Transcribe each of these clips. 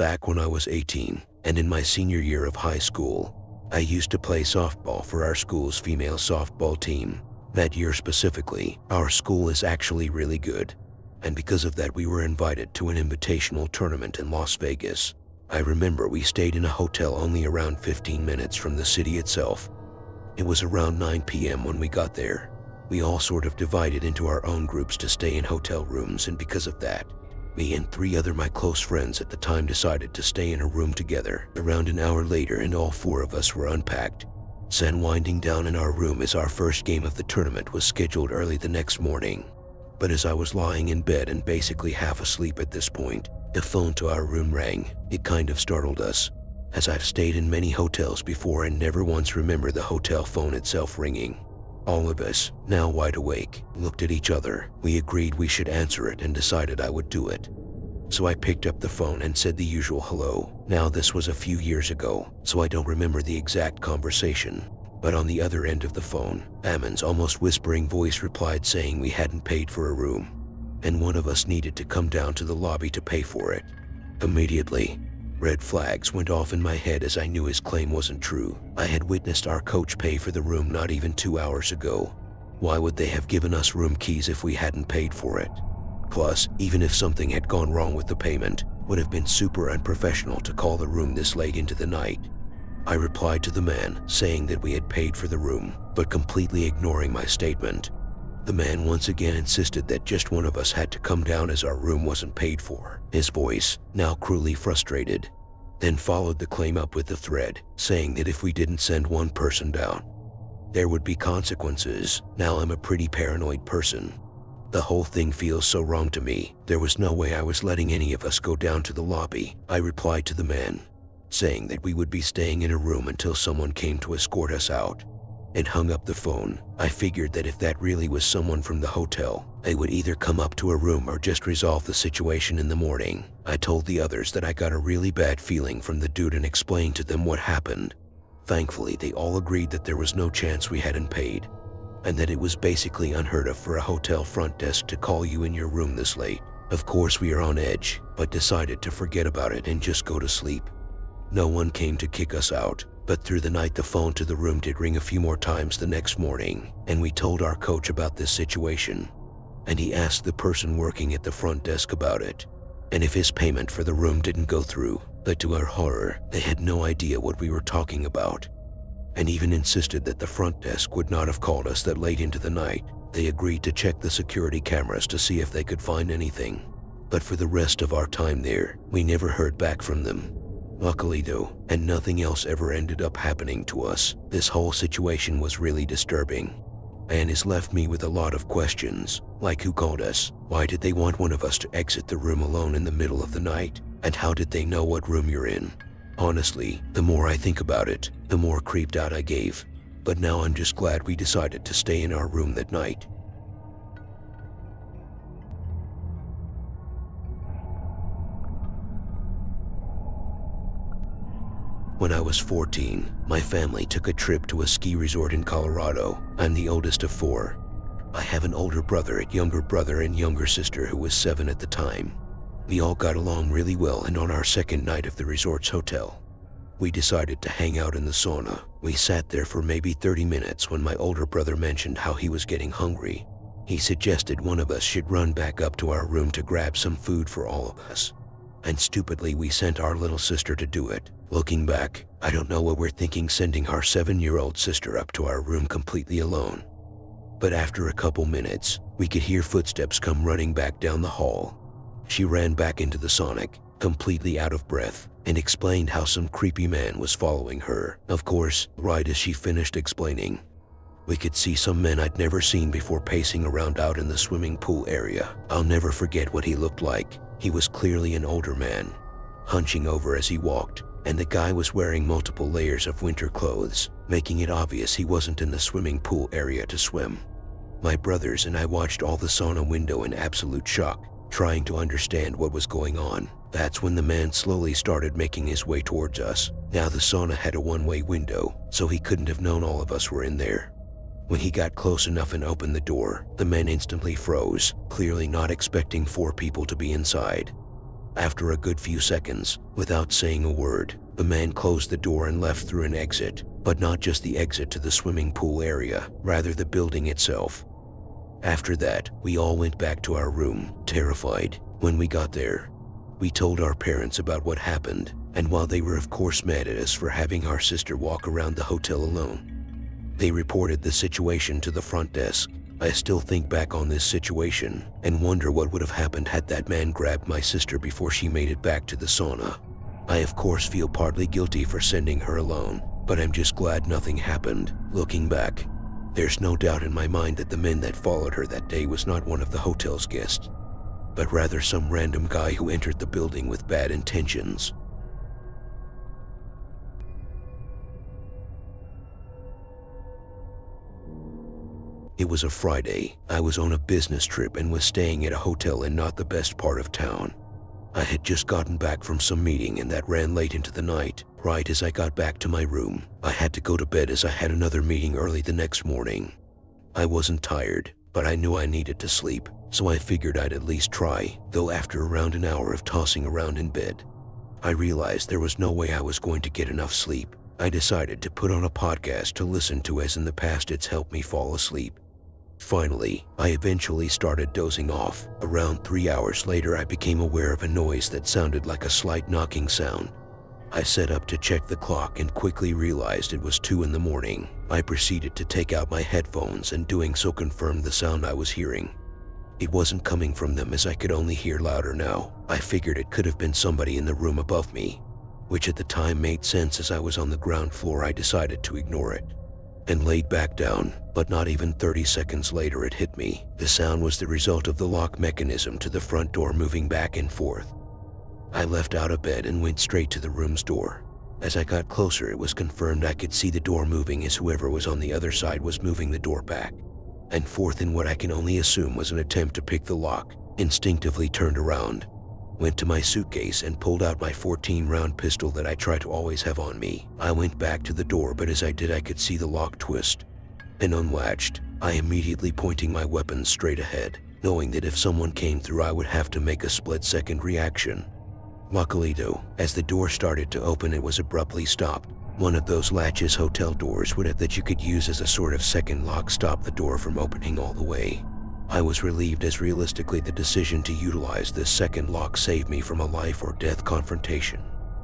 Back when I was 18 and in my senior year of high school, I used to play softball for our school's female softball team. That year specifically, our school is actually really good, and because of that we were invited to an invitational tournament in Las Vegas. I remember we stayed in a hotel only around 15 minutes from the city itself. It was around 9 p.m. when we got there. We all sort of divided into our own groups to stay in hotel rooms, and because of that, me and 3 other my close friends at the time decided to stay in a room together. Around an hour later and all 4 of us were unpacked. Sun winding down in our room as our first game of the tournament was scheduled early the next morning. But as I was lying in bed and basically half asleep at this point, the phone to our room rang. It kind of startled us, as I've stayed in many hotels before and never once remember the hotel phone itself ringing. All of us, now wide awake, looked at each other. We agreed we should answer it and decided I would do it. So I picked up the phone and said the usual hello. Now this was a few years ago, so I don't remember the exact conversation. But on the other end of the phone, Ammon's almost whispering voice replied saying we hadn't paid for a room, and one of us needed to come down to the lobby to pay for it. Immediately, red flags went off in my head as I knew his claim wasn't true. I had witnessed our coach pay for the room not even 2 hours ago. Why would they have given us room keys if we hadn't paid for it? Plus, even if something had gone wrong with the payment, would have been super unprofessional to call the room this late into the night. I replied to the man, saying that we had paid for the room, but completely ignoring my statement. The man once again insisted that just one of us had to come down as our room wasn't paid for. His voice, now cruelly frustrated, then followed the claim up with the threat, saying that if we didn't send one person down, there would be consequences. Now I'm a pretty paranoid person. The whole thing feels so wrong to me. There was no way I was letting any of us go down to the lobby. I replied to the man, saying that we would be staying in a room until someone came to escort us out, and hung up the phone. I figured that if that really was someone from the hotel, they would either come up to a room or just resolve the situation in the morning. I told the others that I got a really bad feeling from the dude and explained to them what happened. Thankfully, they all agreed that there was no chance we hadn't paid, and that it was basically unheard of for a hotel front desk to call you in your room this late. Of course, we are on edge, but decided to forget about it and just go to sleep. No one came to kick us out, but through the night the phone to the room did ring a few more times the next morning, and we told our coach about this situation, and he asked the person working at the front desk about it, and if his payment for the room didn't go through. But to our horror, they had no idea what we were talking about, and even insisted that the front desk would not have called us that late into the night. They agreed to check the security cameras to see if they could find anything, but for the rest of our time there, we never heard back from them. Luckily though, and nothing else ever ended up happening to us. This whole situation was really disturbing, and has left me with a lot of questions, like who called us, why did they want one of us to exit the room alone in the middle of the night, and how did they know what room you're in? Honestly, the more I think about it, the more creeped out I gave. But now I'm just glad we decided to stay in our room that night. When I was 14, my family took a trip to a ski resort in Colorado. I'm the oldest of 4. I have an older brother, younger brother, and younger sister who was 7 at the time. We all got along really well, and on our second night of the resort's hotel, we decided to hang out in the sauna. We sat there for maybe 30 minutes when my older brother mentioned how he was getting hungry. He suggested one of us should run back up to our room to grab some food for all of us, and stupidly we sent our little sister to do it. Looking back, I don't know what we're thinking sending our 7-year-old sister up to our room completely alone. But after a couple minutes, we could hear footsteps come running back down the hall. She ran back into the sauna, completely out of breath, and explained how some creepy man was following her. Of course, right as she finished explaining, we could see some men I'd never seen before pacing around out in the swimming pool area. I'll never forget what he looked like. He was clearly an older man, hunching over as he walked, and the guy was wearing multiple layers of winter clothes, making it obvious he wasn't in the swimming pool area to swim. My brothers and I watched all the sauna window in absolute shock, trying to understand what was going on. That's when the man slowly started making his way towards us. Now the sauna had a one-way window, so he couldn't have known all of us were in there. When he got close enough and opened the door, the man instantly froze, clearly not expecting 4 people to be inside. After a good few seconds, without saying a word, the man closed the door and left through an exit, but not just the exit to the swimming pool area, rather the building itself. After that, we all went back to our room, terrified. When we got there, we told our parents about what happened, and while they were of course mad at us for having our sister walk around the hotel alone, they reported the situation to the front desk. I still think back on this situation and wonder what would have happened had that man grabbed my sister before she made it back to the sauna. I of course feel partly guilty for sending her alone, but I'm just glad nothing happened. Looking back, there's no doubt in my mind that the man that followed her that day was not one of the hotel's guests, but rather some random guy who entered the building with bad intentions. It was a Friday. I was on a business trip and was staying at a hotel in not the best part of town. I had just gotten back from some meeting and that ran late into the night. Right as I got back to my room, I had to go to bed as I had another meeting early the next morning. I wasn't tired, but I knew I needed to sleep, so I figured I'd at least try, though after around an hour of tossing around in bed, I realized there was no way I was going to get enough sleep. I decided to put on a podcast to listen to, as in the past it's helped me fall asleep. Finally, I eventually started dozing off. Around 3 hours later, I became aware of a noise that sounded like a slight knocking sound. I sat up to check the clock and quickly realized it was 2 in the morning. I proceeded to take out my headphones and doing so confirmed the sound I was hearing. It wasn't coming from them, as I could only hear louder now. I figured it could have been somebody in the room above me, which at the time made sense as I was on the ground floor. I decided to ignore it and laid back down, but not even 30 seconds later it hit me. The sound was the result of the lock mechanism to the front door moving back and forth. I left out of bed and went straight to the room's door. As I got closer, it was confirmed I could see the door moving as whoever was on the other side was moving the door back and forth in what I can only assume was an attempt to pick the lock. Instinctively turned around, went to my suitcase and pulled out my 14-round pistol that I try to always have on me. I went back to the door, but as I did I could see the lock twist and unlatched. I immediately pointing my weapon straight ahead, knowing that if someone came through I would have to make a split-second reaction. Luckily though, as the door started to open, it was abruptly stopped. One of those latches hotel doors would have that you could use as a sort of second lock stopped the door from opening all the way. I was relieved, as realistically the decision to utilize this second lock saved me from a life or death confrontation.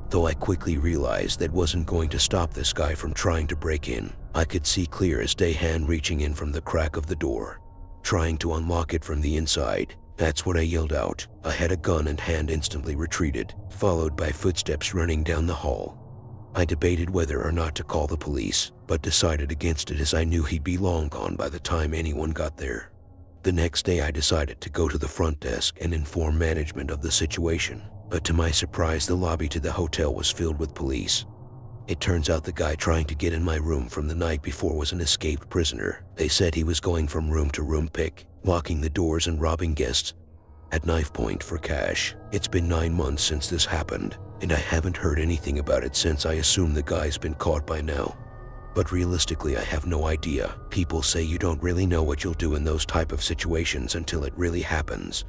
Though I quickly realized that wasn't going to stop this guy from trying to break in. I could see clear as day, hand reaching in from the crack of the door, trying to unlock it from the inside. That's what I yelled out. I had a gun and hand instantly retreated, followed by footsteps running down the hall. I debated whether or not to call the police, but decided against it as I knew he'd be long gone by the time anyone got there. The next day I decided to go to the front desk and inform management of the situation, but to my surprise the lobby to the hotel was filled with police. It turns out the guy trying to get in my room from the night before was an escaped prisoner. They said he was going from room to room, locking the doors and robbing guests at knife point for cash. It's been 9 months since this happened, and I haven't heard anything about it since. I assume the guy's been caught by now, but realistically I have no idea. People say you don't really know what you'll do in those type of situations until it really happens,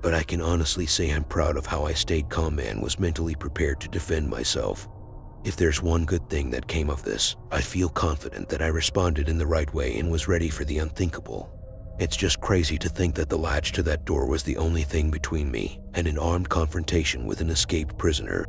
but I can honestly say I'm proud of how I stayed calm and was mentally prepared to defend myself. If there's one good thing that came of this, I feel confident that I responded in the right way and was ready for the unthinkable. It's just crazy to think that the latch to that door was the only thing between me and an armed confrontation with an escaped prisoner.